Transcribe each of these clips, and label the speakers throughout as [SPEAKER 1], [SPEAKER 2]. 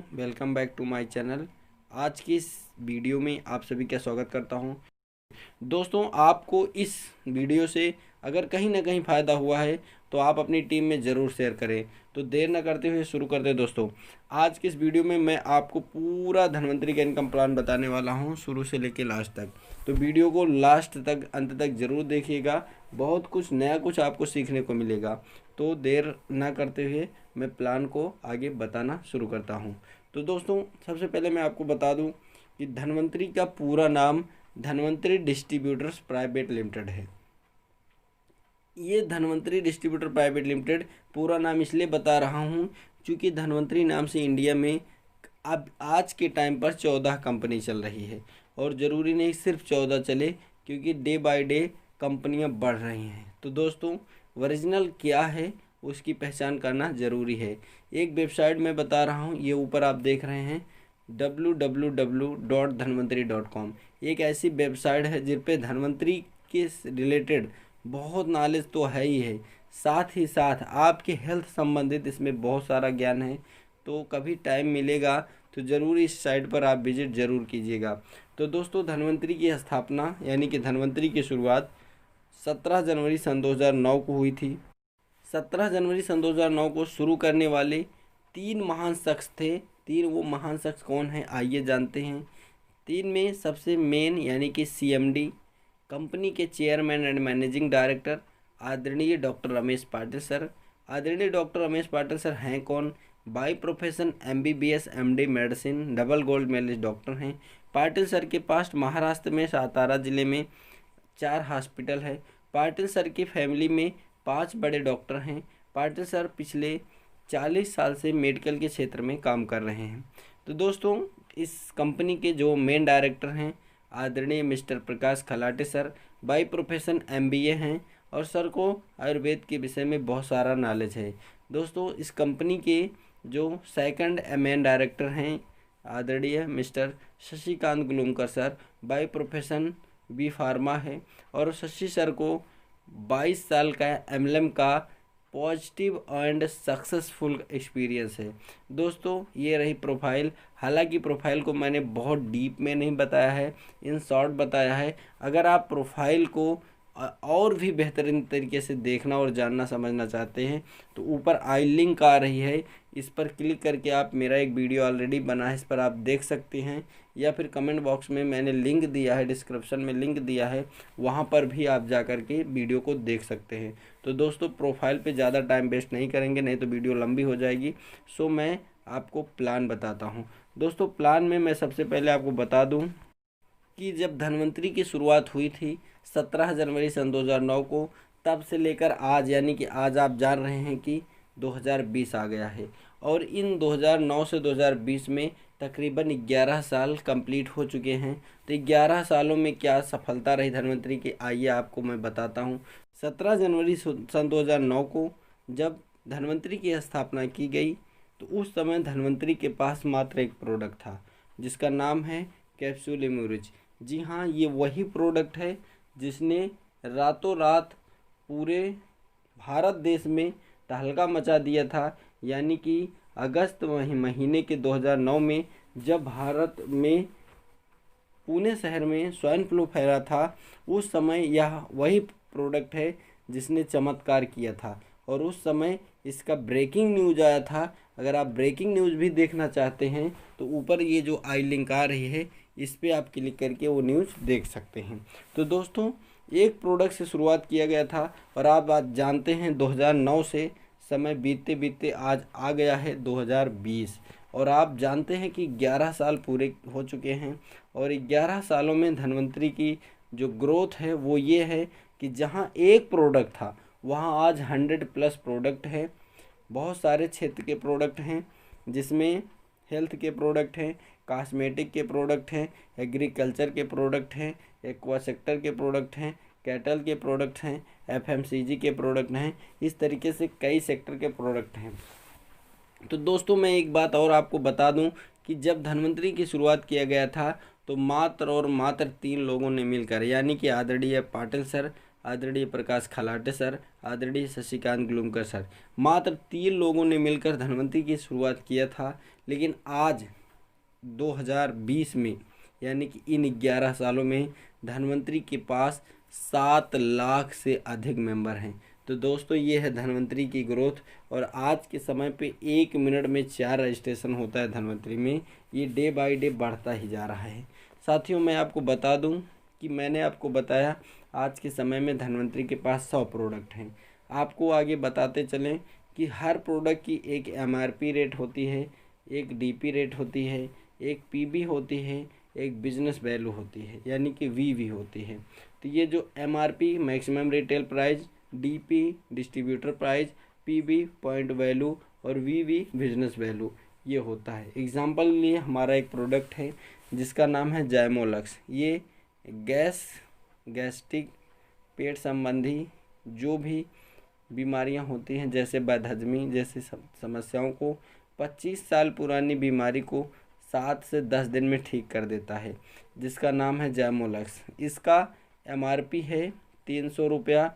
[SPEAKER 1] Welcome back to my channel. आज की इस वीडियो में आप सभी का स्वागत करता हूं। दोस्तों, आपको इस वीडियो से अगर कहीं ना कहीं फ़ायदा हुआ है तो आप अपनी टीम में ज़रूर शेयर करें। तो देर न करते हुए शुरू करते हैं। दोस्तों, आज की इस वीडियो में मैं आपको पूरा धनवंतरी का इनकम प्लान बताने वाला हूं, शुरू से लेकर लास्ट तक। तो वीडियो को लास्ट तक, अंत तक ज़रूर देखिएगा। बहुत कुछ नया कुछ आपको सीखने को मिलेगा। तो देर ना करते हुए मैं प्लान को आगे बताना शुरू करता हूं। तो दोस्तों, सबसे पहले मैं आपको बता दूं कि धनवंतरी का पूरा नाम धनवंतरी डिस्ट्रीब्यूटर्स प्राइवेट लिमिटेड है। ये धनवंतरी डिस्ट्रीब्यूटर प्राइवेट लिमिटेड पूरा नाम इसलिए बता रहा हूँ क्योंकि धनवंतरी नाम से इंडिया में अब आज के टाइम पर 14 कंपनी चल रही है। और ज़रूरी नहीं सिर्फ 14 चले, क्योंकि डे बाय डे कंपनियां बढ़ रही हैं। तो दोस्तों, ओरिजिनल क्या है उसकी पहचान करना ज़रूरी है। एक वेबसाइट मैं बता रहा हूँ, ये ऊपर आप देख रहे हैं www.dhanvantari.com। एक ऐसी वेबसाइट है जिस पे धनवंतरी के रिलेटेड बहुत नॉलेज तो है ही है, साथ ही साथ आपके हेल्थ संबंधित इसमें बहुत सारा ज्ञान है। तो कभी टाइम मिलेगा तो ज़रूर इस साइट पर आप विजिट ज़रूर कीजिएगा। तो दोस्तों, धनवंतरी की स्थापना यानी कि धनवंतरी की शुरुआत 17 जनवरी सन 2009 को हुई थी। 17 जनवरी सन 2009 को शुरू करने वाले 3 महान शख्स थे। 3 वो महान शख्स कौन हैं, आइए जानते हैं। 3 में सबसे मेन यानी कि CMD, कंपनी के चेयरमैन एंड मैनेजिंग डायरेक्टर आदरणीय डॉक्टर रमेश पाटिल सर। आदरणीय डॉक्टर रमेश पाटिल सर हैं कौन? By profession MBBS MD medicine double gold medallist doctor हैं। पाटिल सर के पास महाराष्ट्र में सातारा जिले में 4 हॉस्पिटल है। पाटिल सर की फैमिली में 5 बड़े डॉक्टर हैं। पाटिल सर पिछले 40 साल से मेडिकल के क्षेत्र में काम कर रहे हैं। तो दोस्तों, इस कंपनी के जो मेन डायरेक्टर हैं आदरणीय mister Prakash Khalate sir, by profession MBA हैं और सर को आयुर्वेद के विषय में बहुत सारा नॉलेज है। दोस्तों, इस कंपनी के जो सेकंड मेन डायरेक्टर हैं आदरणीय mister Shashikant Gulumkar sir, by profession B pharma है और शशि सर को 22 साल का MLM का पॉजिटिव एंड सक्सेसफुल एक्सपीरियंस है। दोस्तों, ये रही प्रोफाइल। हालांकि प्रोफाइल को मैंने बहुत डीप में नहीं बताया है, इन शॉर्ट बताया है। अगर आप प्रोफाइल को और भी बेहतरीन तरीके से देखना और जानना समझना चाहते हैं तो ऊपर आई लिंक आ रही है, इस पर क्लिक करके आप, मेरा एक वीडियो ऑलरेडी बना है, इस पर आप देख सकते हैं। या फिर कमेंट बॉक्स में मैंने लिंक दिया है, डिस्क्रिप्शन में लिंक दिया है, वहाँ पर भी आप जा कर के वीडियो को देख सकते हैं। तो दोस्तों, प्रोफाइल पे ज़्यादा टाइम वेस्ट नहीं करेंगे, नहीं तो वीडियो लंबी हो जाएगी। सो मैं आपको प्लान बताता हूँ। दोस्तों, प्लान में मैं सबसे पहले आपको बता दूँ कि जब धनवंतरी की शुरुआत हुई थी 17 जनवरी सन 2009 को, तब से लेकर आज यानी कि आज आप जान रहे हैं कि 2020 आ गया है। और इन 2009 से 2020 में तकरीबन 11 साल कंप्लीट हो चुके हैं। तो 11 सालों में क्या सफलता रही धनवंतरी की, आइए आपको मैं बताता हूँ। 17 जनवरी सन 2009 को जब धनवंतरी की स्थापना की गई तो उस समय धनवंतरी के पास मात्र एक प्रोडक्ट था जिसका नाम है कैप्सूल इम्यूरिज। जी हाँ, ये वही प्रोडक्ट है जिसने रातों रात पूरे भारत देश में तहलका मचा दिया था। यानी कि अगस्त महीने के 2009 में जब भारत में पुणे शहर में स्वाइन फ्लू फैला था, उस समय यह वही प्रोडक्ट है जिसने चमत्कार किया था। और उस समय इसका ब्रेकिंग न्यूज़ आया था। अगर आप ब्रेकिंग न्यूज़ भी देखना चाहते हैं तो ऊपर ये जो आई लिंक आ रही है, इस पर आप क्लिक करके वो न्यूज़ देख सकते हैं। तो दोस्तों, एक प्रोडक्ट से शुरुआत किया गया था और आप आज जानते हैं 2009 से समय बीतते बीतते आज आ गया है 2020। और आप जानते हैं कि 11 साल पूरे हो चुके हैं। और 11 सालों में धनवंतरी की जो ग्रोथ है वो ये है कि जहाँ एक प्रोडक्ट था वहाँ आज 100+ प्रोडक्ट है। बहुत सारे क्षेत्र के प्रोडक्ट हैं जिसमें हेल्थ के प्रोडक्ट हैं, कॉस्मेटिक के प्रोडक्ट हैं, एग्रीकल्चर के प्रोडक्ट हैं, एक्वा सेक्टर के प्रोडक्ट हैं, कैटल के प्रोडक्ट हैं, FMCG के प्रोडक्ट हैं। इस तरीके से कई सेक्टर के प्रोडक्ट हैं। तो दोस्तों, मैं एक बात और आपको बता दूं कि जब धनवंतरी की शुरुआत किया गया था तो मात्र और मात्र 3 लोगों ने मिलकर, यानी कि आदरणीय पाटिल सर, आदरणीय प्रकाश खलाटे सर, आदरणीय शशिकांत ग्लूमकर सर। मात्र 3 लोगों ने मिलकर धनवंतरी की शुरुआत किया था, लेकिन आज 2020 में यानी कि इन 11 सालों में धनवंतरी के पास 7 लाख से अधिक मेंबर हैं। तो दोस्तों ये है धनवंतरी की ग्रोथ। और आज के समय पे 1 मिनट में 4 रजिस्ट्रेशन होता है धनवंतरी में। ये डे बाय डे बढ़ता ही जा रहा है। साथियों मैं आपको बता दूं कि मैंने आपको बताया आज के समय में धनवंतरी के पास 100 प्रोडक्ट हैं। आपको आगे बताते चलें कि हर प्रोडक्ट की एक MRP रेट होती है, एक DP रेट होती है, एक PB होती है, एक बिजनेस वैल्यू होती है यानी कि VV होती है। तो ये जो MRP maximum retail price, DP distributor price, PB point value और VV बिजनेस वैल्यू ये होता है। एग्जांपल के लिए हमारा एक प्रोडक्ट है जिसका नाम है जाइमोलक्स। ये गैस्ट्रिक पेट संबंधी जो भी बीमारियां होती हैं जैसे बदहजमी जैसी समस्याओं को 25 साल पुरानी बीमारी को 7 से 10 दिन में ठीक कर देता है, जिसका नाम है जाइमोलक्स। इसका MRP है 300 रुपया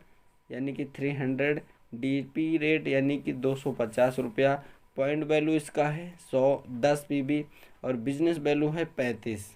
[SPEAKER 1] यानी कि 300, DP रेट यानी कि 250 रुपया, पॉइंट वैल्यू इसका है 110 PB और बिजनेस वैल्यू है 35।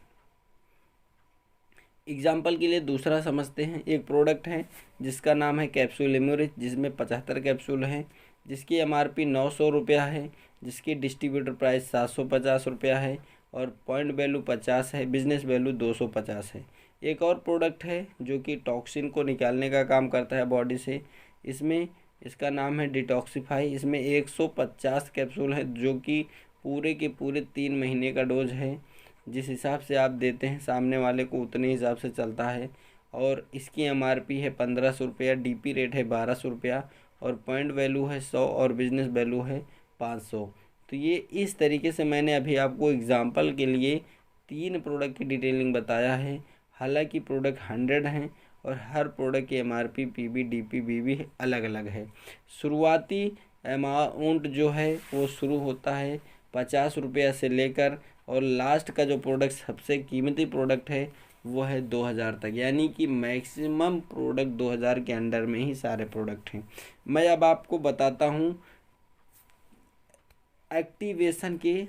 [SPEAKER 1] एग्जाम्पल के लिए दूसरा समझते हैं। एक प्रोडक्ट है जिसका नाम है कैप्सूल इम्यूरिच, जिसमें 75 कैप्सूल हैं, जिसकी MRP 900 रुपया है, जिसकी डिस्ट्रीब्यूटर प्राइस 750 रुपया है और पॉइंट वैल्यू 50 है, बिजनेस वैल्यू 250 है। एक और प्रोडक्ट है जो कि टॉक्सिन को निकालने का काम करता है बॉडी से। इसका नाम है डिटॉक्सिफाई। इसमें 150 कैप्सूल है जो कि पूरे के पूरे 3 महीने का डोज है। जिस हिसाब से आप देते हैं सामने वाले को उतने हिसाब से चलता है। और इसकी MRP है 1500 रुपया, DP रेट है 1200 रुपया और पॉइंट वैल्यू है 100 और बिजनेस वैल्यू है 500। तो ये इस तरीके से मैंने अभी आपको एग्जांपल के लिए 3 प्रोडक्ट की डिटेलिंग बताया है। हालांकि प्रोडक्ट 100 हैं और हर प्रोडक्ट की MRP, PB, DP, BB अलग अलग है। शुरुआती अमाउंट जो है वो शुरू होता है 50 रुपया से लेकर और लास्ट का जो प्रोडक्ट सबसे कीमती प्रोडक्ट है वो है 2000 तक, यानी कि मैक्सिमम प्रोडक्ट 2000 के अंडर में ही सारे प्रोडक्ट हैं। मैं अब आपको बताता हूँ एक्टिवेशन के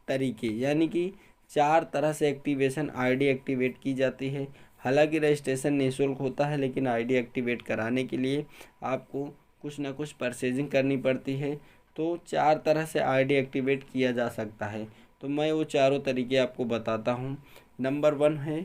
[SPEAKER 1] तरीके, यानी कि 4 तरह से एक्टिवेशन ID एक्टिवेट की जाती है। हालांकि रजिस्ट्रेशन निःशुल्क होता है, लेकिन ID एक्टिवेट कराने के लिए आपको कुछ ना कुछ परचेजिंग करनी पड़ती है। तो 4 तरह से ID एक्टिवेट किया जा सकता है। तो मैं वो चारों तरीके आपको बताता हूँ। नंबर 1 है,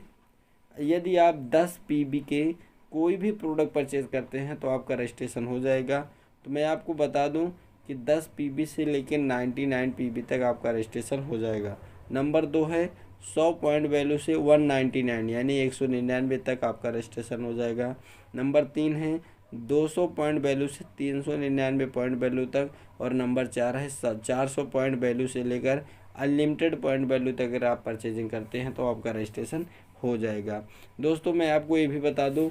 [SPEAKER 1] यदि आप 10 PB के कोई भी प्रोडक्ट परचेज करते हैं तो आपका रजिस्ट्रेशन हो जाएगा। तो मैं आपको बता दूं कि 10 PB से लेकर 99 PB तक आपका रजिस्ट्रेशन हो जाएगा। नंबर 2 है 100 पॉइंट वैल्यू से 199 यानी 199 तक आपका रजिस्ट्रेशन हो जाएगा। नंबर 3 है 200 पॉइंट वैल्यू से 399 पॉइंट वैल्यू तक। और नंबर 4 है 400 पॉइंट वैल्यू से लेकर अनलिमिटेड पॉइंट वैल्यू तक अगर आप परचेजिंग करते हैं तो आपका रजिस्ट्रेशन हो जाएगा। दोस्तों मैं आपको ये भी बता दूं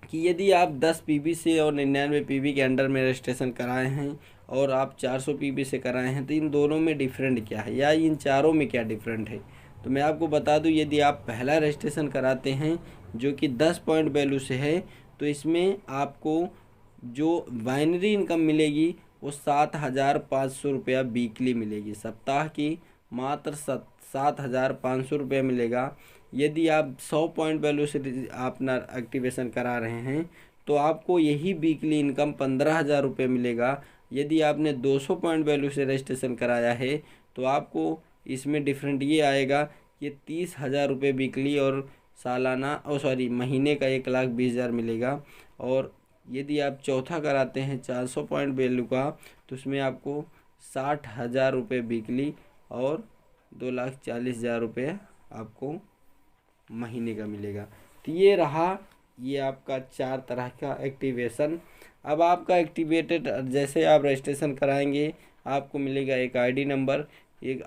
[SPEAKER 1] कि यदि आप 10 PB से और 99 PB के अंडर में रजिस्ट्रेशन कराए हैं और आप 400 PB से कराए हैं तो इन दोनों में डिफरेंट क्या है या इन चारों में क्या डिफरेंट है। तो मैं आपको बता दूं, यदि आप पहला रजिस्ट्रेशन कराते हैं जो कि 10 पॉइंट वैल्यू से है तो इसमें आपको जो बाइनरी इनकम मिलेगी वो 7500 रुपया वीकली मिलेगी। सप्ताह की मात्र 7500 रुपया मिलेगा। यदि आप 100 पॉइंट वैल्यू से अपना एक्टिवेशन करा रहे हैं तो आपको यही वीकली इनकम 15,000 रुपये मिलेगा। यदि आपने 200 पॉइंट वैल्यू से रजिस्ट्रेशन कराया है तो आपको इसमें डिफरेंट ये आएगा कि 30,000 रुपये वीकली और सालाना महीने का 1,20,000 मिलेगा। और यदि आप चौथा कराते हैं 400 पॉइंट वैल्यू का तो उसमें आपको 60,000 रुपये वीकली और 2,40,000 रुपये आपको महीने का मिलेगा। तो ये रहा ये आपका 4 तरह का एक्टिवेशन। अब आपका एक्टिवेटेड जैसे आप रजिस्ट्रेशन कराएंगे आपको मिलेगा एक ID नंबर, एक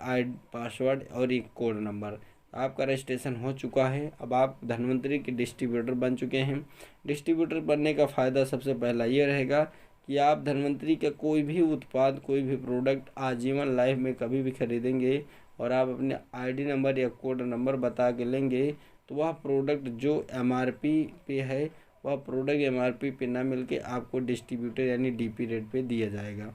[SPEAKER 1] पासवर्ड और एक कोड नंबर। आपका रजिस्ट्रेशन हो चुका है। अब आप धनवंतरी के डिस्ट्रीब्यूटर बन चुके हैं। डिस्ट्रीब्यूटर बनने का फ़ायदा सबसे पहला ये रहेगा कि आप धनवंतरी का कोई भी उत्पाद, कोई भी प्रोडक्ट आजीवन लाइफ में कभी भी खरीदेंगे और आप अपने ID नंबर या कोड नंबर बता के लेंगे तो वह प्रोडक्ट जो MRP पे है वह प्रोडक्ट MRP पे ना मिल के आपको डिस्ट्रीब्यूटर यानी DP रेट पे दिया जाएगा।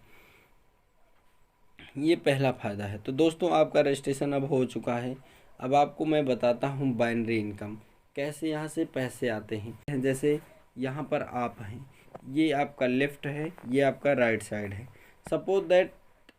[SPEAKER 1] ये पहला फ़ायदा है। तो दोस्तों आपका रजिस्ट्रेशन अब हो चुका है। अब आपको मैं बताता हूँ बाइनरी इनकम कैसे यहाँ से पैसे आते हैं। जैसे यहाँ पर आप हैं, ये आपका लेफ़्ट है, ये आपका राइट साइड है। सपोज दैट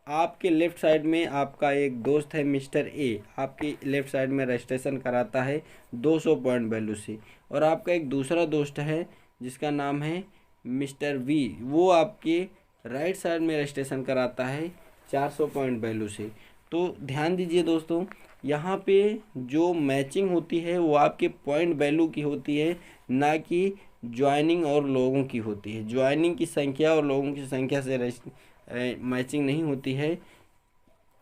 [SPEAKER 1] आपके लेफ़्ट साइड में आपका एक दोस्त है मिस्टर ए, आपकी लेफ़्ट साइड में रजिस्ट्रेशन कराता है 200 पॉइंट वैल्यू से, और आपका एक दूसरा दोस्त है जिसका नाम है मिस्टर वी, वो आपके राइट साइड में रजिस्ट्रेशन कराता है 400 पॉइंट वैल्यू से। तो ध्यान दीजिए दोस्तों, यहाँ पे जो मैचिंग होती है वो आपके पॉइंट वैल्यू की होती है, ना कि ज्वाइनिंग और लोगों की होती है। ज्वाइनिंग की संख्या और लोगों की संख्या से मैचिंग नहीं होती है।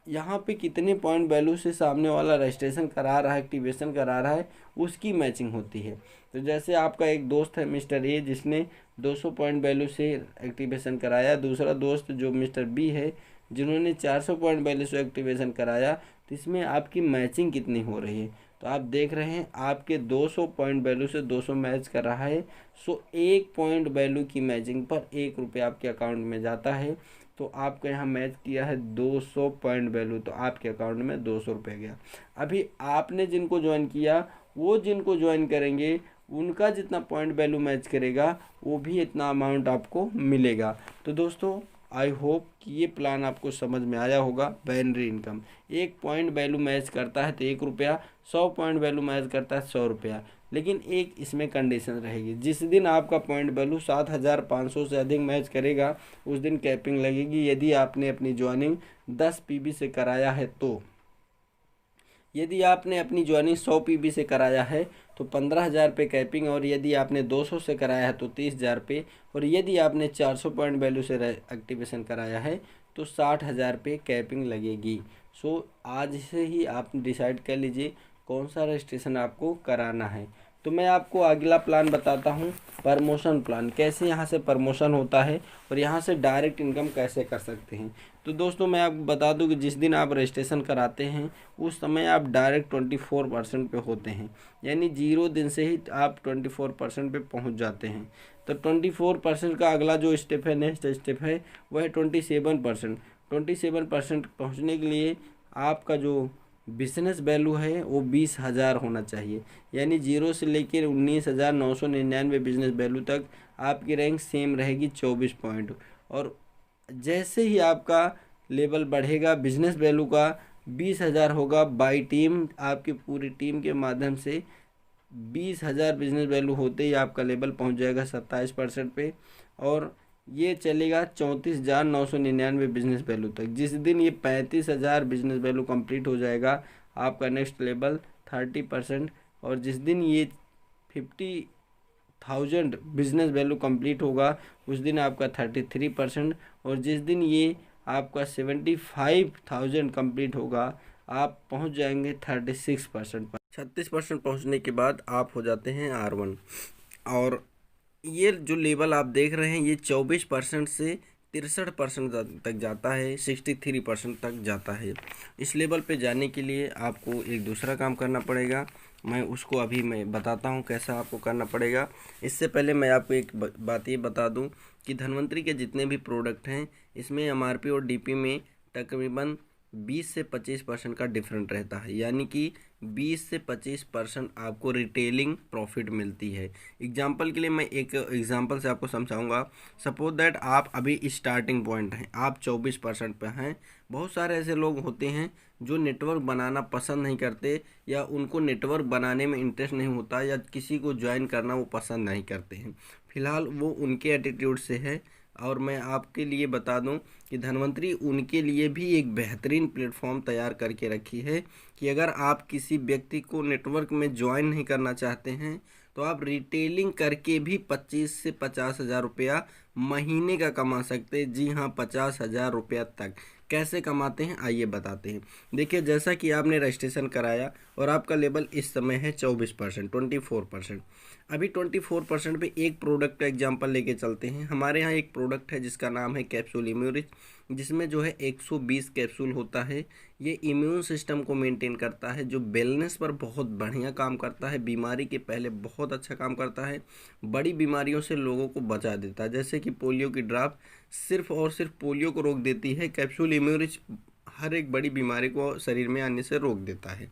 [SPEAKER 1] यहाँ पे कितने पॉइंट वैल्यू से सामने वाला रजिस्ट्रेशन करा रहा है, एक्टिवेशन करा रहा है, उसकी मैचिंग होती है। तो जैसे आपका एक दोस्त है मिस्टर ए जिसने 200 पॉइंट वैल्यू से एक्टिवेशन कराया, दूसरा दोस्त जो मिस्टर बी है जिन्होंने 400 पॉइंट वैल्यू से एक्टिवेशन कराया, तो इसमें आपकी मैचिंग कितनी हो रही है। तो आप देख रहे हैं आपके 200 पॉइंट वैल्यू से 200 मैच कर रहा है। सो एक पॉइंट वैल्यू की मैचिंग पर 1 रुपये आपके अकाउंट में जाता है। तो आपका यहाँ मैच किया है 200 पॉइंट वैल्यू, तो आपके अकाउंट में 200 रुपये गया। अभी आपने जिनको ज्वाइन किया, वो जिनको ज्वाइन करेंगे उनका जितना पॉइंट वैल्यू मैच करेगा वो भी इतना अमाउंट आपको मिलेगा। तो दोस्तों आई होप कि ये प्लान आपको समझ में आया होगा। बाइनरी इनकम, एक पॉइंट वैल्यू मैच करता है तो 1 रुपया, 100 पॉइंट वैल्यू मैच करता है 100 रुपया। लेकिन एक इसमें कंडीशन रहेगी, जिस दिन आपका पॉइंट वैल्यू 7500 से अधिक मैच करेगा उस दिन कैपिंग लगेगी। यदि आपने अपनी ज्वाइनिंग 10 PB से कराया है तो, यदि आपने अपनी ज्वाइनिंग 100 PB से कराया है तो 15,000 पे कैपिंग, और यदि आपने 200 से कराया है तो 30,000 पे, और यदि आपने 400 पॉइंट वैल्यू से एक्टिवेशन कराया है तो 60,000 पे कैपिंग लगेगी। सो आज से ही आप डिसाइड कर लीजिए कौन सा रजिस्ट्रेशन आपको कराना है। तो मैं आपको अगला प्लान बताता हूँ, प्रमोशन प्लान, कैसे यहाँ से प्रमोशन होता है और यहाँ से डायरेक्ट इनकम कैसे कर सकते हैं। तो दोस्तों मैं आपको बता दूं कि जिस दिन आप रजिस्ट्रेशन कराते हैं उस समय आप डायरेक्ट 24% पे होते हैं, यानी 0 दिन से ही आप 24% पे पहुंच जाते हैं। तो 24% का अगला जो स्टेप है, नेक्स्ट स्टेप है, वह है 27%। 27% पहुँचने के लिए आपका जो बिजनेस वैल्यू है वो 20,000 होना चाहिए, यानी 0 से लेकर 19,999 बिजनेस वैल्यू तक आपकी रैंक सेम रहेगी 24 पॉइंट। और जैसे ही आपका लेवल बढ़ेगा बिजनेस वैल्यू का 20,000 होगा बाई टीम, आपकी पूरी टीम के माध्यम से 20,000 बिजनेस वैल्यू होते ही आपका लेवल पहुंच जाएगा 27% पे, और ये चलेगा 34,999 बिजनेस वैल्यू तक। जिस दिन ये 35,000 बिजनेस वैल्यू कंप्लीट हो जाएगा आपका नेक्स्ट लेवल 30%, और जिस दिन ये 50,000 बिजनेस वैल्यू कंप्लीट होगा उस दिन आपका 33%, और जिस दिन ये आपका 75,000 कंप्लीट होगा आप पहुंच जाएंगे 36% पर। 36% पहुंचने के बाद आप हो जाते हैं R1। और ये जो लेवल आप देख रहे हैं ये 24% से 63% तक जाता है, 63% तक जाता है। इस लेवल पे जाने के लिए आपको एक दूसरा काम करना पड़ेगा, मैं उसको अभी मैं बताता हूँ कैसा आपको करना पड़ेगा। इससे पहले मैं आपको एक बात ये बता दूँ कि धन्वंतरी के जितने भी प्रोडक्ट हैं इसमें MRP और DP में तकरीबन 20 से 25% का डिफरेंट रहता है, यानी कि 20 से 25% आपको रिटेलिंग प्रॉफिट मिलती है। एग्जांपल के लिए मैं एक एग्जांपल से आपको समझाऊंगा। सपोज दैट आप अभी स्टार्टिंग पॉइंट हैं, आप 24% पे हैं। बहुत सारे ऐसे लोग होते हैं जो नेटवर्क बनाना पसंद नहीं करते, या उनको नेटवर्क बनाने में इंटरेस्ट नहीं होता, या किसी को ज्वाइन करना वो पसंद नहीं करते हैं। फिलहाल वो उनके एटीट्यूड से है, और मैं आपके लिए बता दूं कि धन्वंतरी उनके लिए भी एक बेहतरीन प्लेटफॉर्म तैयार करके रखी है कि अगर आप किसी व्यक्ति को नेटवर्क में ज्वाइन नहीं करना चाहते हैं तो आप रिटेलिंग करके भी 25 से 50,000 रुपया महीने का कमा सकते हैं। जी हाँ, 50,000 रुपया तक कैसे कमाते हैं आइए बताते हैं। देखिए, जैसा कि आपने रजिस्ट्रेशन कराया और आपका लेवल इस समय है 24%, 24%। अभी 24% पे एक प्रोडक्ट का एग्जांपल लेके चलते हैं। हमारे यहाँ एक प्रोडक्ट है जिसका नाम है कैप्सूल इम्यूरिच, जिसमें जो है 120 कैप्सूल होता है। ये इम्यून सिस्टम को मेंटेन करता है, जो वेलनेस पर बहुत बढ़िया काम करता है, बीमारी के पहले बहुत अच्छा काम करता है, बड़ी बीमारियों से लोगों को बचा देता है। जैसे कि पोलियो की ड्रॉप सिर्फ और सिर्फ पोलियो को रोक देती है, कैप्सूल इम्यूरिच हर एक बड़ी बीमारी को शरीर में आने से रोक देता है।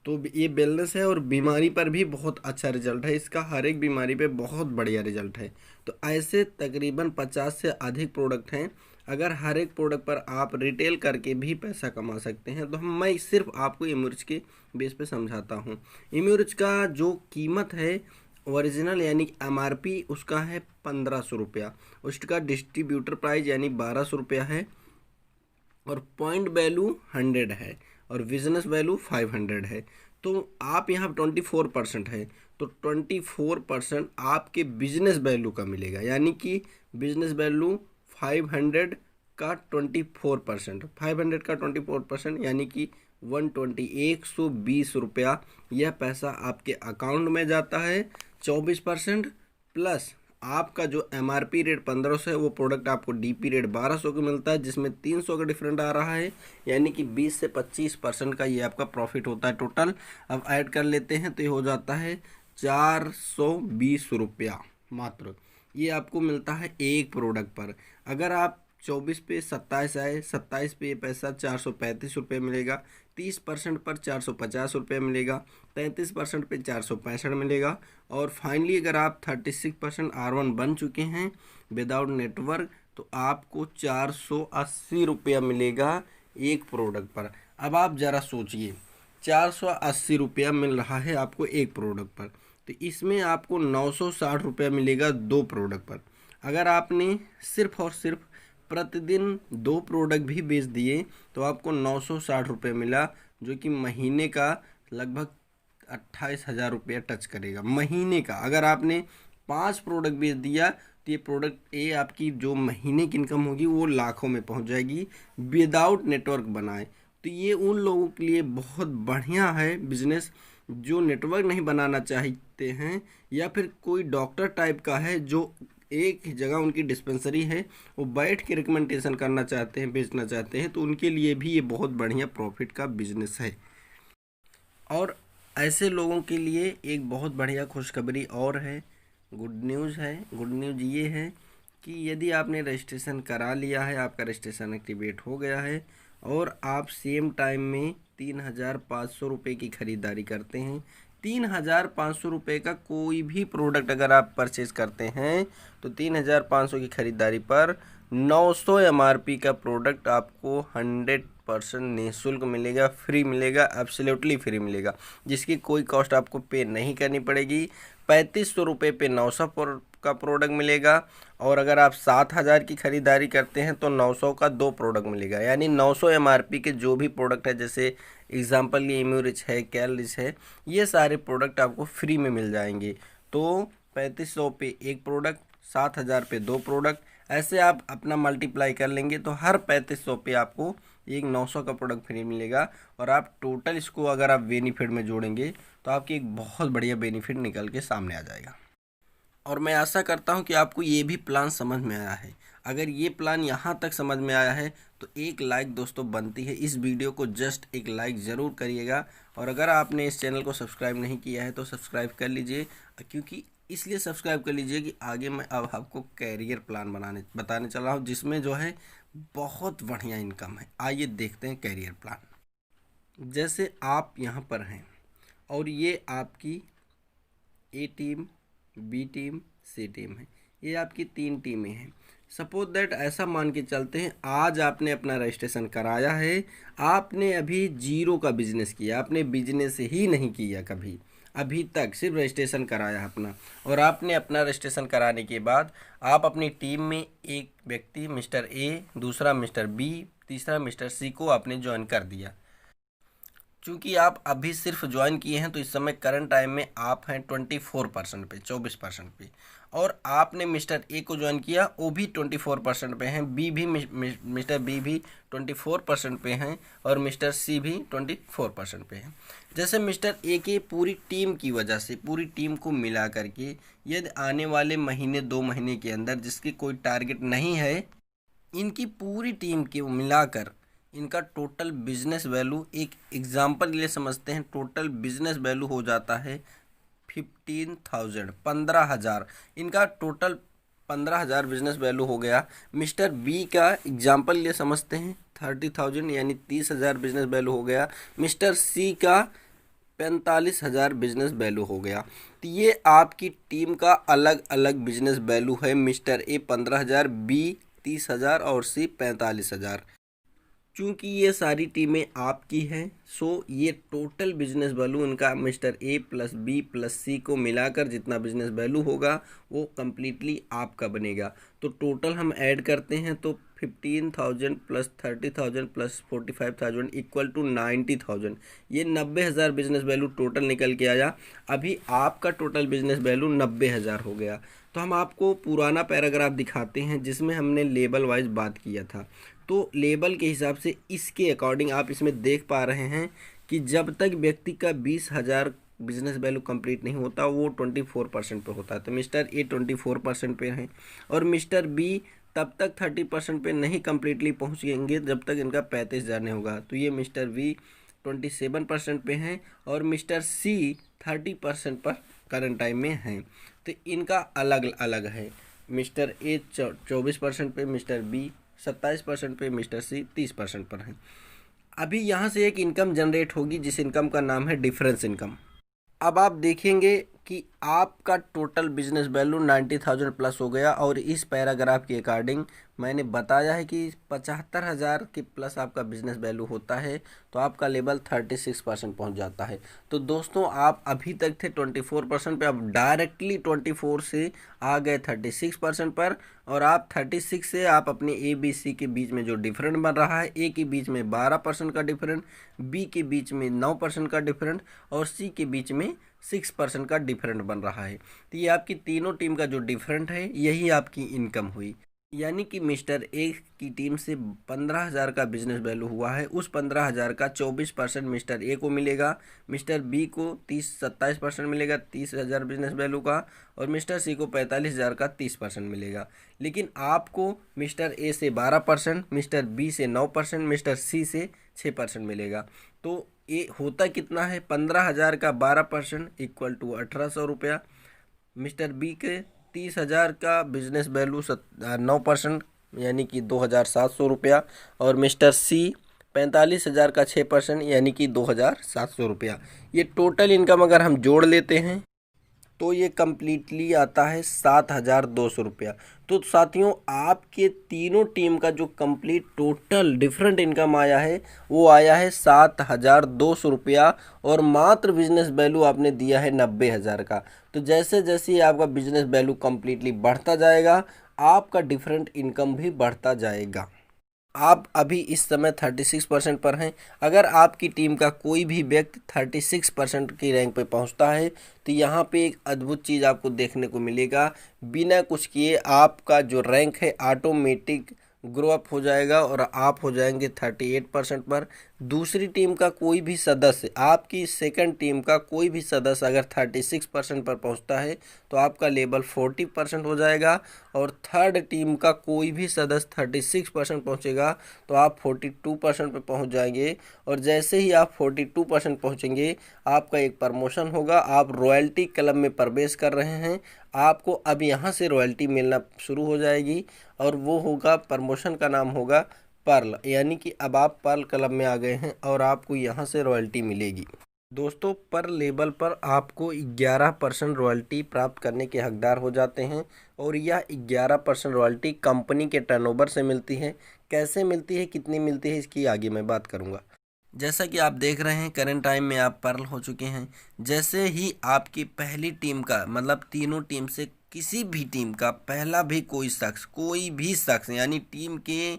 [SPEAKER 1] तो ये वेलनेस है और बीमारी पर भी बहुत अच्छा रिजल्ट है इसका, हर एक बीमारी पे बहुत बढ़िया रिजल्ट है। तो ऐसे तकरीबन 50 से अधिक प्रोडक्ट हैं। अगर हर एक प्रोडक्ट पर आप रिटेल करके भी पैसा कमा सकते हैं, तो मैं सिर्फ आपको इम्यूरिच के बेस पे समझाता हूँ। इम्यूरिच का जो कीमत है ओरिजिनल यानी MRP उसका है 1500 रुपया, उसका डिस्ट्रीब्यूटर प्राइस यानी 1200 रुपया है, और पॉइंट वैल्यू 100 है और बिजनेस वैल्यू 500 है। तो आप यहाँ 24% है, तो 24% आपके बिजनेस वैल्यू का मिलेगा, यानी कि बिजनेस वैल्यू 500 का 24%, 500 का 24% यानी कि 120 रुपया यह पैसा आपके अकाउंट में जाता है। 24% प्लस आपका जो MRP रेट 1500 है, वो प्रोडक्ट आपको DP रेट 1200 का मिलता है, जिसमें 300 का डिफरेंट आ रहा है, यानी कि 20 से 25% का ये आपका प्रॉफिट होता है टोटल। अब ऐड कर लेते हैं तो ये हो जाता है 420 रुपया मात्र। ये आपको मिलता है एक प्रोडक्ट पर। अगर आप 24 पे 27 आए, 27 पे ये पैसा 435 रुपये मिलेगा, 30% पर 450 रुपये मिलेगा, 33% पे 465 मिलेगा, और फाइनली अगर आप 36% R1 बन चुके हैं विदाउट नेटवर्क, तो आपको 480 रुपया मिलेगा एक प्रोडक्ट पर। अब आप ज़रा सोचिए, 480 रुपया मिल रहा है आपको एक प्रोडक्ट पर, तो इसमें आपको 960 रुपया मिलेगा दो प्रोडक्ट पर। अगर आपने सिर्फ और सिर्फ प्रतिदिन 2 प्रोडक्ट भी बेच दिए तो आपको 960 रुपये मिला, जो कि महीने का लगभग 28,000 रुपया टच करेगा महीने का। अगर आपने 5 प्रोडक्ट बेच दिया तो ये प्रोडक्ट ये आपकी जो महीने की इनकम होगी वो लाखों में पहुंच जाएगी विदाउट नेटवर्क बनाए। तो ये उन लोगों के लिए बहुत बढ़िया है बिजनेस जो नेटवर्क नहीं बनाना चाहते हैं, या फिर कोई डॉक्टर टाइप का है जो एक ही जगह उनकी डिस्पेंसरी है, वो बैठ के रिकमेंडेशन करना चाहते हैं, बेचना चाहते हैं, तो उनके लिए भी ये बहुत बढ़िया प्रॉफिट का बिजनेस है। और ऐसे लोगों के लिए एक बहुत बढ़िया खुशखबरी और है, गुड न्यूज़ है। गुड न्यूज़ ये है कि यदि आपने रजिस्ट्रेशन करा लिया है, आपका रजिस्ट्रेशन एक्टिवेट हो गया है, और आप सेम टाइम में 3,500 रुपये की ख़रीदारी करते हैं, 3,500 रुपये का कोई भी प्रोडक्ट अगर आप परचेज करते हैं, तो 3,500 की ख़रीदारी पर 900 MRP का प्रोडक्ट आपको 100% निःशुल्क मिलेगा, फ्री मिलेगा, एब्सोल्युटली फ्री मिलेगा, जिसकी कोई कॉस्ट आपको पे नहीं करनी पड़ेगी। 3500 रुपये पे 900 का प्रोडक्ट मिलेगा, और अगर आप 7,000 की ख़रीदारी करते हैं तो 900 का 2 प्रोडक्ट मिलेगा, यानी 900 MRP के जो भी प्रोडक्ट है, जैसे एग्जांपल ये इम्यूरिच है, कैलरिच है, ये सारे प्रोडक्ट आपको फ्री में मिल जाएंगे। तो 3500 पे एक प्रोडक्ट, 7,000 पे 2 प्रोडक्ट, ऐसे आप अपना मल्टीप्लाई कर लेंगे तो हर 3500 पे आपको एक 900 का प्रोडक्ट फ्री मिलेगा। और आप टोटल इसको अगर आप बेनिफिट में जोड़ेंगे तो आपकी एक बहुत बढ़िया बेनिफिट निकल के सामने आ जाएगा। और मैं आशा करता हूं कि आपको ये भी प्लान समझ में आया है। अगर ये प्लान यहाँ तक समझ में आया है तो एक लाइक दोस्तों बनती है, इस वीडियो को जस्ट एक लाइक ज़रूर करिएगा। और अगर आपने इस चैनल को सब्सक्राइब नहीं किया है तो सब्सक्राइब कर लीजिए, क्योंकि इसलिए सब्सक्राइब कर लीजिए कि आगे मैं अब आपको कैरियर प्लान बताने चल रहा हूँ, जिसमें जो है बहुत बढ़िया इनकम है। आइए देखते हैं कैरियर प्लान। जैसे आप यहाँ पर हैं और ये आपकी A team, B team, C team है, ये आपकी 3 टीमें हैं। सपोज दैट ऐसा मान के चलते हैं, आज आपने अपना रजिस्ट्रेशन कराया है, आपने अभी जीरो का बिजनेस किया, आपने बिजनेस ही नहीं किया कभी अभी तक, सिर्फ रजिस्ट्रेशन कराया अपना। और आपने अपना रजिस्ट्रेशन कराने के बाद आप अपनी टीम में एक व्यक्ति मिस्टर A, दूसरा मिस्टर B, तीसरा मिस्टर C को आपने ज्वाइन कर दिया। चूँकि आप अभी सिर्फ ज्वाइन किए हैं तो इस समय करंट टाइम में आप हैं 24% पे, 24% पे। और आपने मिस्टर ए को ज्वाइन किया, वो भी 24% पे हैं। बी भी मिस्टर बी भी 24% पे हैं और मिस्टर सी भी 24% पे हैं। जैसे मिस्टर ए की पूरी टीम की वजह से, पूरी टीम को मिला करके यदि आने वाले महीने 2 महीने के अंदर जिसकी कोई टारगेट नहीं है, इनकी पूरी टीम के मिलाकर इनका टोटल बिजनेस वैल्यू, एक एग्जांपल के लिए समझते हैं, टोटल बिजनेस वैल्यू हो जाता है 15,000, 15,000। इनका टोटल 15,000 बिजनेस वैल्यू हो गया। मिस्टर बी का एग्जांपल लिए समझते हैं 30,000 यानी 30,000 बिजनेस वैल्यू हो गया। मिस्टर सी का 45,000 बिजनेस वैल्यू हो गया। तो ये आपकी टीम का अलग अलग बिजनेस वैल्यू है। मिस्टर ए 15,000, बी 30,000 और सी 45,000। चूँकि ये सारी टीमें आपकी हैं, सो ये टोटल बिजनेस वैल्यू इनका mister A plus B plus C को मिलाकर जितना बिजनेस वैल्यू होगा वो कम्प्लीटली आपका बनेगा। तो टोटल हम ऐड करते हैं तो 15,000 प्लस 30,000 प्लस 45,000 इक्वल टू 90,000। ये 90,000 बिजनेस वैल्यू टोटल निकल के आया। अभी आपका टोटल बिजनेस वैल्यू 90,000 हो गया। तो हम आपको पुराना पैराग्राफ दिखाते हैं जिसमें हमने लेबल वाइज बात किया था। तो लेबल के हिसाब से इसके अकॉर्डिंग आप इसमें देख पा रहे हैं कि जब तक व्यक्ति का 20,000 बिजनेस वैल्यू कंप्लीट नहीं होता वो 24% पे होता है। तो मिस्टर ए 24% पे हैं और मिस्टर बी तब तक 30% पे नहीं कम्प्लीटली पहुँचेंगे जब तक इनका 35,000 नहीं होगा। तो ये मिस्टर बी 27% पे हैं और मिस्टर सी 30% पर करंट टाइम में हैं। तो इनका अलग अलग है। मिस्टर ए 24% पे, मिस्टर बी 27% पे, मिस्टर सी 30% पर है। अभी यहाँ से एक इनकम जनरेट होगी जिस इनकम का नाम है डिफरेंस इनकम। अब आप देखेंगे कि आपका टोटल बिजनेस वैल्यू 90,000 प्लस हो गया और इस पैराग्राफ के अकॉर्डिंग मैंने बताया है कि 75,000 के प्लस आपका बिजनेस वैल्यू होता है तो आपका लेवल 36% पहुंच जाता है। तो दोस्तों आप अभी तक थे 24% पे, अब डायरेक्टली 24 से आ गए 36% पर। और आप 36 से आप अपने ए बी सी के बीच में जो डिफरेंट बन रहा है, ए के बीच में 12% का डिफरेंट, बी के बीच में 9% का डिफरेंट और सी के बीच में 6% का डिफरेंट बन रहा है। तो ये आपकी तीनों टीम का जो डिफरेंट है यही आपकी इनकम हुई। यानी कि मिस्टर ए की टीम से 15,000 का बिजनेस वैल्यू हुआ है, उस 15,000 का 24% मिस्टर ए को मिलेगा, मिस्टर बी को 27% मिलेगा 30,000 बिजनेस वैल्यू का, और मिस्टर सी को 45,000 का 30% मिलेगा। लेकिन आपको मिस्टर ए से 12%, मिस्टर बी से 9%, मिस्टर सी से 6% मिलेगा। तो ये होता कितना है, 15,000 का 12% इक्वल टू 1,800 रुपया। मिस्टर बी के 30,000 का बिजनेस वैल्यू 9% यानी कि 2,700 रुपया, और मिस्टर सी 45,000 का 6% यानी कि 2,700 रुपया। ये टोटल इनकम अगर हम जोड़ लेते हैं तो ये कम्प्लीटली आता है 7,200 रुपया। तो साथियों आपके तीनों टीम का जो कंप्लीट टोटल डिफरेंट इनकम आया है वो आया है 7,200 रुपया, और मात्र बिजनेस वैल्यू आपने दिया है 90,000 का। तो जैसे जैसे ही आपका बिजनेस वैल्यू कम्प्लीटली बढ़ता जाएगा आपका डिफरेंट इनकम भी बढ़ता जाएगा। आप अभी इस समय 36% पर हैं। अगर आपकी टीम का कोई भी व्यक्ति 36% की रैंक पे पहुंचता है तो यहाँ पे एक अद्भुत चीज़ आपको देखने को मिलेगा। बिना कुछ किए आपका जो रैंक है ऑटोमेटिक ग्रो अप हो जाएगा और आप हो जाएंगे 38% पर। दूसरी टीम का कोई भी सदस्य, आपकी सेकंड टीम का कोई भी सदस्य अगर 36% पर पहुंचता है तो आपका लेवल 40% हो जाएगा, और थर्ड टीम का कोई भी सदस्य 36% पहुंचेगा तो आप 42% पर पहुंच जाएंगे। और जैसे ही आप 42% पहुंचेंगे आपका एक प्रमोशन होगा, आप रॉयल्टी क्लब में प्रवेश कर रहे हैं, आपको अब यहाँ से रॉयल्टी मिलना शुरू हो जाएगी और वो होगा, प्रमोशन का नाम होगा पर्ल, यानी कि अब आप पर्ल क्लब में आ गए हैं और आपको यहाँ से रॉयल्टी मिलेगी। दोस्तों पर लेवल पर आपको 11% रॉयल्टी प्राप्त करने के हकदार हो जाते हैं, और यह 11% रॉयल्टी कंपनी के टर्नओवर से मिलती है। कैसे मिलती है, कितनी मिलती है, इसकी आगे मैं बात करूंगा। जैसा कि आप देख रहे हैं करंट टाइम में आप पर्ल हो चुके हैं। जैसे ही आपकी पहली टीम का, मतलब तीनों टीम से किसी भी टीम का पहला भी कोई भी शख्स यानी टीम के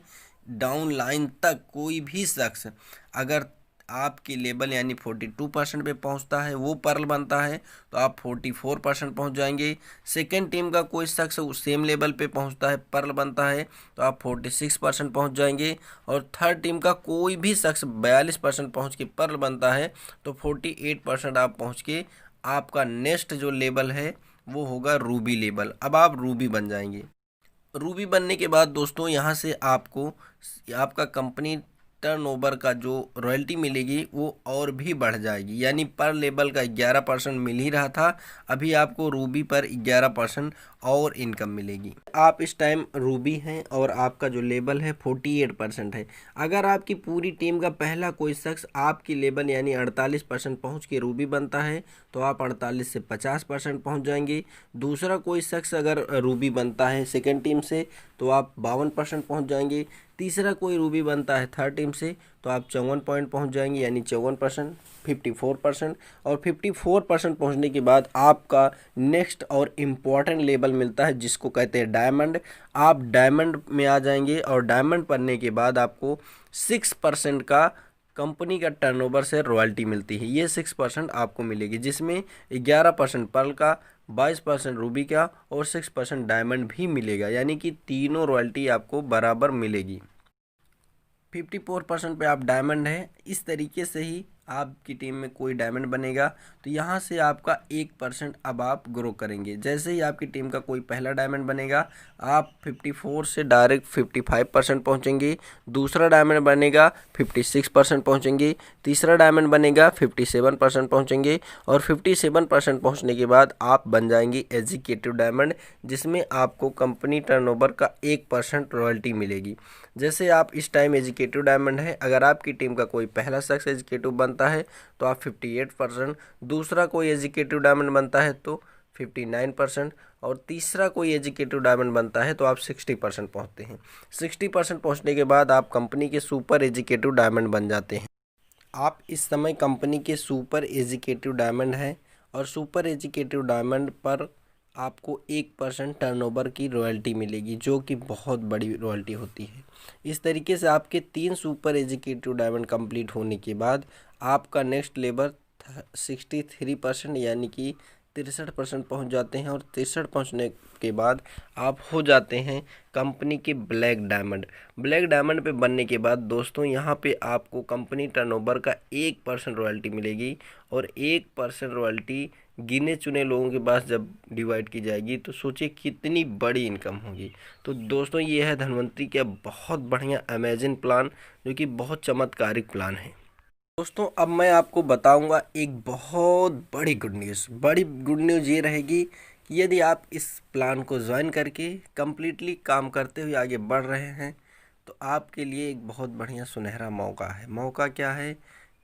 [SPEAKER 1] डाउन लाइन तक कोई भी शख्स अगर आपकी लेवल यानी 42% पे पहुंचता है, वो पर्ल बनता है, तो आप 44% पहुंच जाएंगे। सेकेंड टीम का कोई शख्स उस सेम लेवल पे पहुंचता है, पर्ल बनता है, तो आप 46% पहुंच जाएंगे। और थर्ड टीम का कोई भी शख्स 42% पहुंच के पर्ल बनता है, तो 48% आप पहुंच के आपका नेक्स्ट जो लेवल है वो होगा रूबी लेवल। अब आप रूबी बन जाएंगे। रूबी बनने के बाद दोस्तों यहाँ से आपको आपका कंपनी टर्नओवर का जो रॉयल्टी मिलेगी वो और भी बढ़ जाएगी, यानी पर लेवल का 11% मिल ही रहा था, अभी आपको रूबी पर 11% और इनकम मिलेगी। आप इस टाइम रूबी हैं और आपका जो लेवल है 48% है। अगर आपकी पूरी टीम का पहला कोई शख्स आपकी लेवल यानी 48% पहुँच के रूबी बनता है, तो आप 48 से 50% पहुँच जाएंगे। दूसरा कोई शख्स अगर रूबी बनता है सेकेंड टीम से, तो आप 52% पहुँच जाएंगे। तीसरा कोई रूबी बनता है थर्ड टीम से, तो आप 54 पॉइंट पहुँच जाएंगे, यानी 54%, 54%। और 54% पहुँचने के बाद आपका नेक्स्ट और इम्पॉर्टेंट लेवल मिलता है जिसको कहते हैं डायमंड। आप डायमंड में आ जाएंगे और डायमंड बनने के बाद आपको 6% का कंपनी का टर्नओवर से रॉयल्टी मिलती है। ये 6% आपको मिलेगी, जिसमें 11% पर्ल का, 22% रूबी का और 6% डायमंड भी मिलेगा, यानी कि तीनों रॉयल्टी आपको बराबर मिलेगी। 54% पे आप डायमंड है। इस तरीके से ही आपकी टीम में कोई डायमंड बनेगा तो यहाँ से आपका 1% अब आप ग्रो करेंगे। जैसे ही आपकी टीम का कोई पहला डायमंड बनेगा, आप 54 से डायरेक्ट 55% पहुँचेंगे। दूसरा डायमंड बनेगा 56% पहुँचेंगे। तीसरा डायमंड बनेगा 57% पहुँचेंगे। और 57% पहुँचने के बाद आप बन जाएंगे एग्जीक्यूटिव डायमंड, जिसमें आपको कंपनी टर्नओवर का 1% रॉयल्टी मिलेगी। जैसे आप इस टाइम एजुकेटिव डायमंड है, अगर आपकी टीम का कोई पहला शख्स एजुकेटिव बनता है तो आप 58%, दूसरा कोई एजुकेटिव डायमंड बनता है तो 59%, और तीसरा कोई एजुकेटिव डायमंड बनता है तो आप 60% पहुँचते हैं। 60% पहुँचने के बाद आप कंपनी के सुपर एजुकेटिव डायमंड बन जाते हैं। आप इस समय कंपनी के सुपर एजुकेटिव डायमंड हैं और सुपर एजुकेटिव डायमंड पर आपको 1% टर्नओवर की रॉयल्टी मिलेगी, जो कि बहुत बड़ी रॉयल्टी होती है। इस तरीके से आपके 3 सुपर एजुकेटिव डायमंड कंप्लीट होने के बाद आपका नेक्स्ट लेवल 63% यानी कि 63% पहुंच जाते हैं। और 63 पहुंचने के बाद आप हो जाते हैं कंपनी के ब्लैक डायमंड। ब्लैक डायमंड पे बनने के बाद दोस्तों यहाँ पे आपको कंपनी टर्नओवर का 1% रॉयल्टी मिलेगी। और 1% रॉयल्टी गिने चुने लोगों के पास जब डिवाइड की जाएगी तो सोचिए कितनी बड़ी इनकम होगी। तो दोस्तों ये है धनवंतरी का बहुत बढ़िया अमेजिंग प्लान, जो कि बहुत चमत्कारिक प्लान है। दोस्तों अब मैं आपको बताऊंगा एक बहुत बड़ी गुड न्यूज़। बड़ी गुड न्यूज़ ये रहेगी कि यदि आप इस प्लान को ज्वाइन करके कम्प्लीटली काम करते हुए आगे बढ़ रहे हैं तो आपके लिए एक बहुत बढ़िया सुनहरा मौका है। मौका क्या है?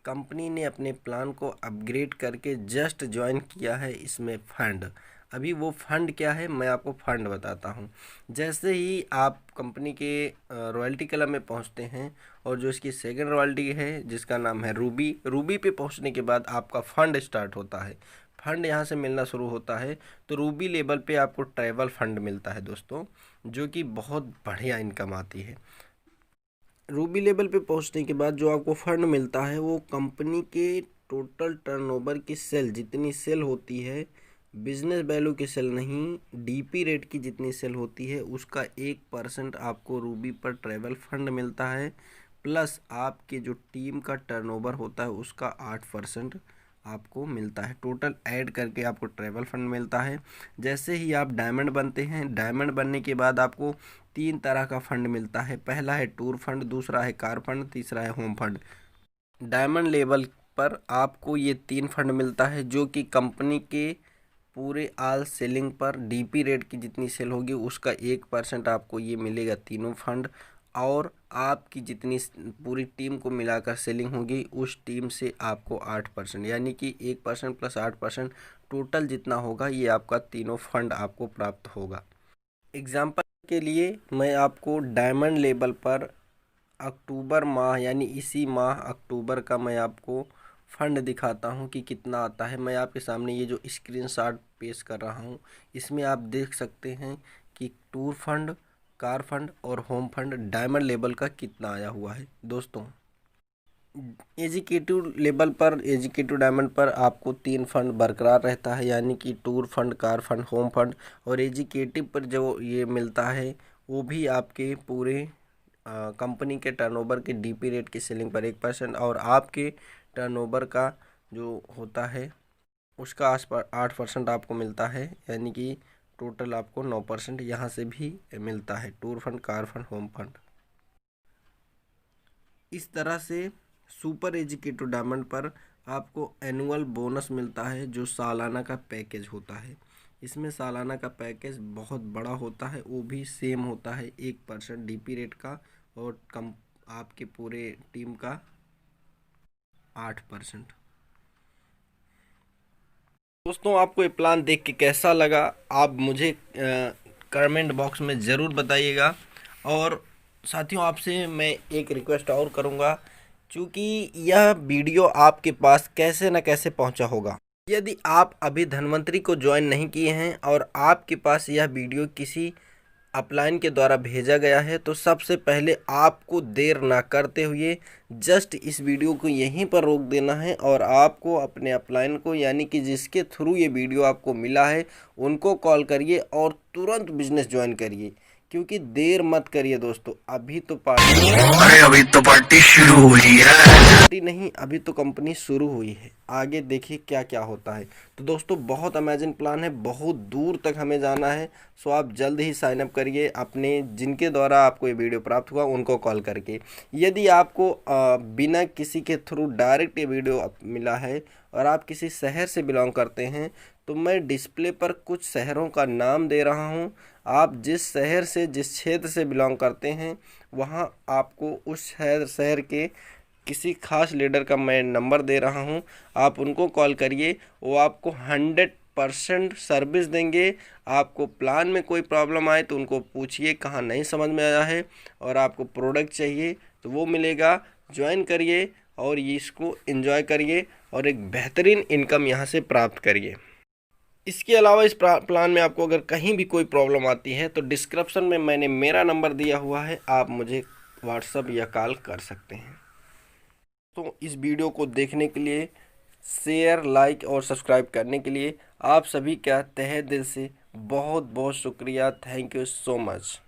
[SPEAKER 1] कंपनी ने अपने प्लान को अपग्रेड करके जस्ट ज्वाइन किया है इसमें फंड। अभी वो फंड क्या है मैं आपको फंड बताता हूँ। जैसे ही आप कंपनी के रॉयल्टी क्लब में पहुँचते हैं और जो इसकी सेकंड रॉयल्टी है जिसका नाम है रूबी, रूबी पे पहुँचने के बाद आपका फ़ंड स्टार्ट होता है। फंड यहाँ से मिलना शुरू होता है तो रूबी लेवल पे आपको ट्रैवल फंड मिलता है दोस्तों, जो कि बहुत बढ़िया इनकम आती है। रूबी लेवल पे पहुंचने के बाद जो आपको फंड मिलता है वो कंपनी के टोटल टर्नओवर की सेल, जितनी सेल होती है, बिजनेस वैल्यू की सेल नहीं, डीपी रेट की जितनी सेल होती है उसका 1% आपको रूबी पर ट्रैवल फंड मिलता है। प्लस आपके जो टीम का टर्नओवर होता है उसका 8% आपको मिलता है। टोटल ऐड करके आपको ट्रैवल फंड मिलता है। जैसे ही आप डायमंड बनते हैं, डायमंड बनने के बाद आपको 3 तरह का फंड मिलता है। पहला है टूर फंड, दूसरा है कार फंड, तीसरा है होम फंड। डायमंड लेवल पर आपको ये 3 फंड मिलता है, जो कि कंपनी के पूरे आल सेलिंग पर डीपी रेट की जितनी सेल होगी उसका 1% आपको ये मिलेगा तीनों फंड। और आपकी जितनी पूरी टीम को मिलाकर सेलिंग होगी उस टीम से आपको 8%, यानी कि 1% प्लस 8% टोटल जितना होगा ये आपका तीनों फंड आपको प्राप्त होगा। एग्जाम्पल के लिए मैं आपको डायमंड लेवल पर अक्टूबर माह यानी इसी माह अक्टूबर का मैं आपको फंड दिखाता हूं कि कितना आता है। मैं आपके सामने ये जो स्क्रीनशॉट पेश कर रहा हूं इसमें आप देख सकते हैं कि टूर फंड, कार फंड और होम फंड डायमंड लेवल का कितना आया हुआ है दोस्तों। एग्जीक्यूटिव लेवल पर, एग्जीक्यूटिव डायमंड पर आपको 3 फंड बरकरार रहता है, यानी कि tour fund, car fund, home fund. और एग्जीक्यूटिव पर जो ये मिलता है वो भी आपके पूरे कंपनी के टर्नओवर के डीपी रेट की सीलिंग पर 1% और आपके टर्नओवर का जो होता है उसका आसपास 8% आपको मिलता है, यानी कि टोटल आपको 9% यहाँ से भी मिलता है, tour fund, car fund, home fund. इस तरह से सुपर एजुकेटिव डायमंड पर आपको एनुअल बोनस मिलता है जो सालाना का पैकेज होता है। इसमें सालाना का पैकेज बहुत बड़ा होता है, वो भी सेम होता है 1% डीपी रेट का और कम आपके पूरे टीम का 8%। दोस्तों, आपको ये प्लान देख के कैसा लगा आप मुझे कमेंट बॉक्स में ज़रूर बताइएगा। और साथियों, आपसे मैं एक रिक्वेस्ट और करूँगा, क्योंकि यह वीडियो आपके पास कैसे न कैसे पहुँचा होगा। यदि आप अभी धन्वंतरी को ज्वाइन नहीं किए हैं और आपके पास यह वीडियो किसी अपलाइन के द्वारा भेजा गया है, तो सबसे पहले आपको देर ना करते हुए जस्ट इस वीडियो को यहीं पर रोक देना है और आपको अपने अपलाइन को, यानी कि जिसके थ्रू ये वीडियो आपको मिला है, उनको कॉल करिए और तुरंत बिजनेस ज्वाइन करिए, क्योंकि देर मत करिए दोस्तों। अभी तो पार्टी शुरू हुई है, पार्टी नहीं, अभी तो कंपनी शुरू हुई है, आगे देखिए क्या क्या होता है। तो दोस्तों, बहुत अमेजिंग प्लान है, बहुत दूर तक हमें जाना है। सो आप जल्द ही साइन अप करिए अपने, जिनके द्वारा आपको ये वीडियो प्राप्त हुआ उनको कॉल करके। यदि आपको बिना किसी के थ्रू डायरेक्ट ये वीडियो मिला है और आप किसी शहर से बिलोंग करते हैं, तो मैं डिस्प्ले पर कुछ शहरों का नाम दे रहा हूँ। आप जिस शहर से, जिस क्षेत्र से बिलोंग करते हैं, वहाँ आपको उस शहर के किसी खास लीडर का मैं नंबर दे रहा हूँ, आप उनको कॉल करिए। वो आपको 100% सर्विस देंगे। आपको प्लान में कोई प्रॉब्लम आए तो उनको पूछिए कहाँ नहीं समझ में आया है, और आपको प्रोडक्ट चाहिए तो वो मिलेगा। ज्वाइन करिए और इसको एंजॉय करिए और एक बेहतरीन इनकम यहाँ से प्राप्त करिए। इसके अलावा इस प्लान में आपको अगर कहीं भी कोई प्रॉब्लम आती है तो डिस्क्रिप्शन में मैंने मेरा नंबर दिया हुआ है, आप मुझे व्हाट्सअप या कॉल कर सकते हैं। तो इस वीडियो को देखने के लिए, शेयर, लाइक और सब्सक्राइब करने के लिए आप सभी का तहे दिल से बहुत बहुत शुक्रिया। Thank you so much.